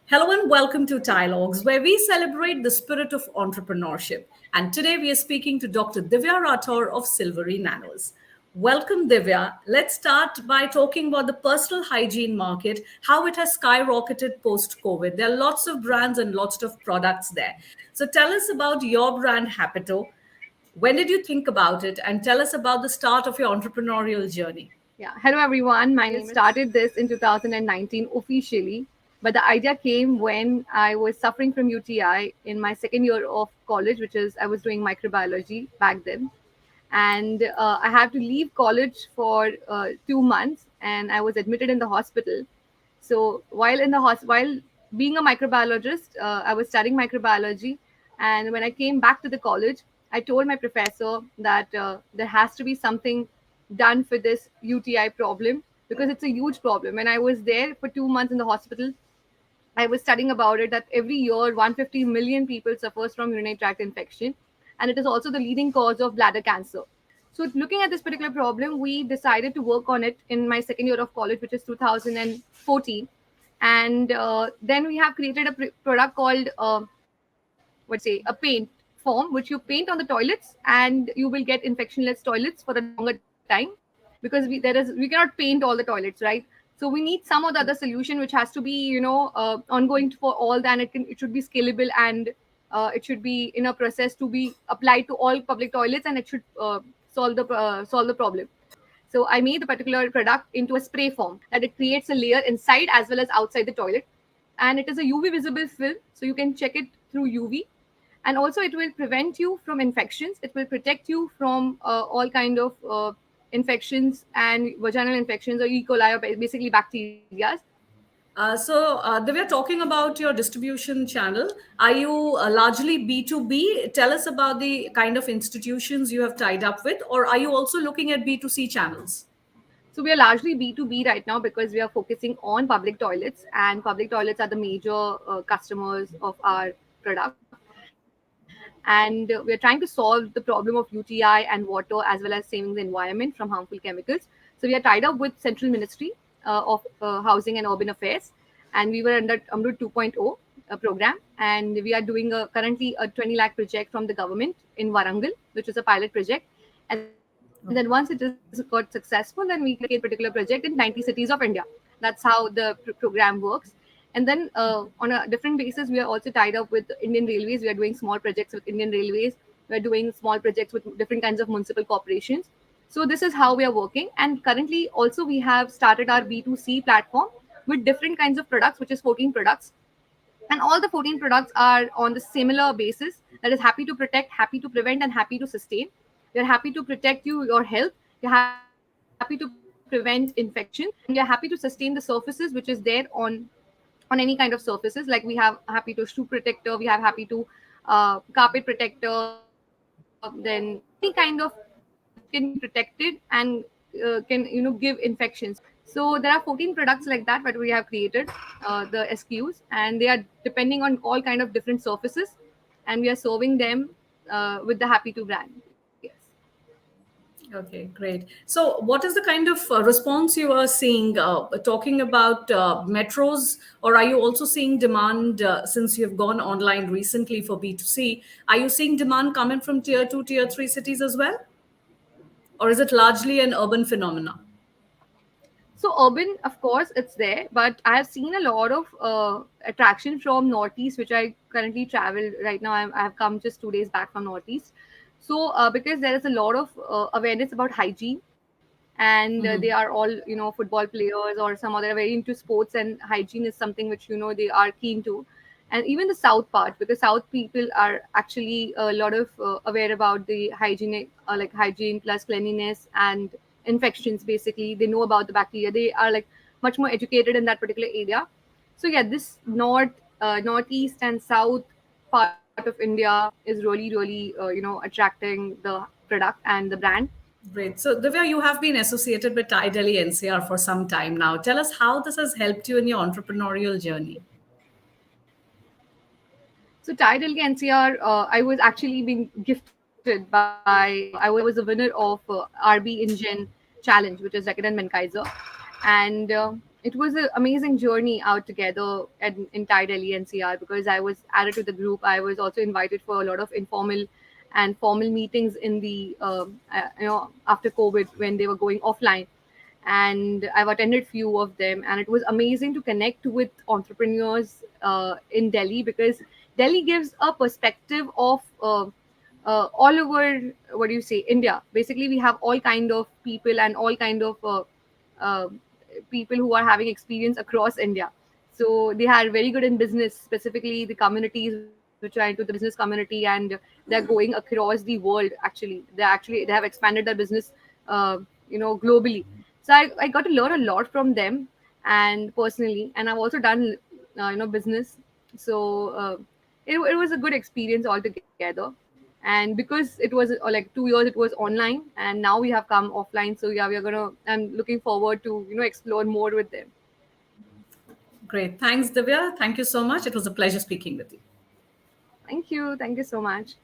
Hello and welcome to TiElogues, where we celebrate the spirit of entrepreneurship. And today we are speaking to Dr. Divya Rathore of Silvery Nanos. Welcome, Divya. Let's start by talking about the personal hygiene market, how it has skyrocketed post COVID. There are lots of brands and lots of products there. So tell us about your brand, Hapito. When did you think about it? And tell us about the start of your entrepreneurial journey. Yeah. Hello, everyone. My name is started this in 2019 officially, but the idea came when I was suffering from UTI in my second year of college, which is I was doing microbiology back then, and I had to leave college for 2 months, and I was admitted in the hospital. So while being a microbiologist, I was studying microbiology, and when I came back to the college, I told my professor that there has to be something done for this UTI problem because it's a huge problem. When I was there for 2 months in the hospital, I was studying about it that every year 150 million people suffers from urinary tract infection, and it is also the leading cause of bladder cancer. So looking at this particular problem, we decided to work on it in my second year of college, which is 2014, and then we have created a product called what say a paint form, which you paint on the toilets, and you will get infectionless toilets for a longer time because we cannot paint all the toilets, right? So we need some of the other solution which has to be ongoing for all that, and it should be scalable, and it should be in a process to be applied to all public toilets, and it should solve the problem. So I made the particular product into a spray form that it creates a layer inside as well as outside the toilet, and it is a UV visible film, so you can check it through UV. And also it will prevent you from infections, it will protect you from all kind of infections and vaginal infections or E. coli, or basically bacteria. Divya, talking about your distribution channel, are you largely B2B? Tell us about the kind of institutions you have tied up with, or are you also looking at B2C channels? So we are largely B2B right now because we are focusing on public toilets, and public toilets are the major customers of our product. And we are trying to solve the problem of UTI and water as well as saving the environment from harmful chemicals. So we are tied up with Central Ministry of Housing and Urban Affairs, and we were under AMRUT 2.0 program, and we are doing currently a 20 lakh project from the government in Warangal, which is a pilot project. And then once it is got successful, then we can replicate particular project in 90 cities of India. That's how the program works. And then on a different basis, we are also tied up with Indian Railways. We are doing small projects with Indian Railways. We are doing small projects with different kinds of municipal corporations. So this is how we are working. And currently, also we have started our B2C platform with different kinds of products, which is 14 products, and all the 14 products are on the similar basis, that is happy to protect, happy to prevent, and happy to sustain. You're happy to protect your health, you're happy to prevent infection, and you're happy to sustain the surfaces which is there on any kind of surfaces. Like we have happy to shoe protector, we have happy to carpet protector, then any kind of can be protected and can give infections. So there are 14 products like that that we have created, the SKUs, and they are depending on all kind of different surfaces, and we are serving them with the Happy to brand. Yes. Okay, great. So, what is the kind of response you are seeing talking about metros, or are you also seeing demand since you have gone online recently for B2C? Are you seeing demand coming from tier two, tier three cities as well? Or is it largely an urban phenomena? So urban, of course, it's there, but I have seen a lot of attraction from Northeast, which I currently travel right now. I have come just 2 days back from Northeast. So because there is a lot of awareness about hygiene, and they are all football players or some other very into sports, and hygiene is something which they are keen to. And even the south part, because south people are actually a lot of aware about the hygiene, like hygiene plus cleanliness and infections. Basically they know about the bacteria, they are like much more educated in that particular area. So yeah, this northeast and south part of India is really attracting the product and the brand. Great. So, Divya, you have been associated with TiE Delhi NCR for some time now. Tell us how this has helped you in your entrepreneurial journey. So TiElogues NCR, I was actually being gifted by, I was a winner of RB Engine Challenge, which is Reckitt and Menkaiser. And in it was an amazing journey out together in Delhi-NCR, because I was added to the group. I was also invited for a lot of informal and formal meetings in the after COVID, when they were going offline, and I've attended few of them, and it was amazing to connect with entrepreneurs in Delhi, because Delhi gives a perspective of all over, what do you say, India. Basically, we have all kind of people and all kind of uh, people who are having experience across India. So they are very good in business, specifically the communities which are into the business community, and they're going across the world. Actually they have expanded their business globally. So I got to learn a lot from them, and personally, and I've also done business. So it was a good experience altogether. And because it was like 2 years it was online, and now we have come offline, so yeah, I'm looking forward to explore more with them. Great. Thanks, Divya. Thank you so much. It was a pleasure speaking with you. Thank you so much.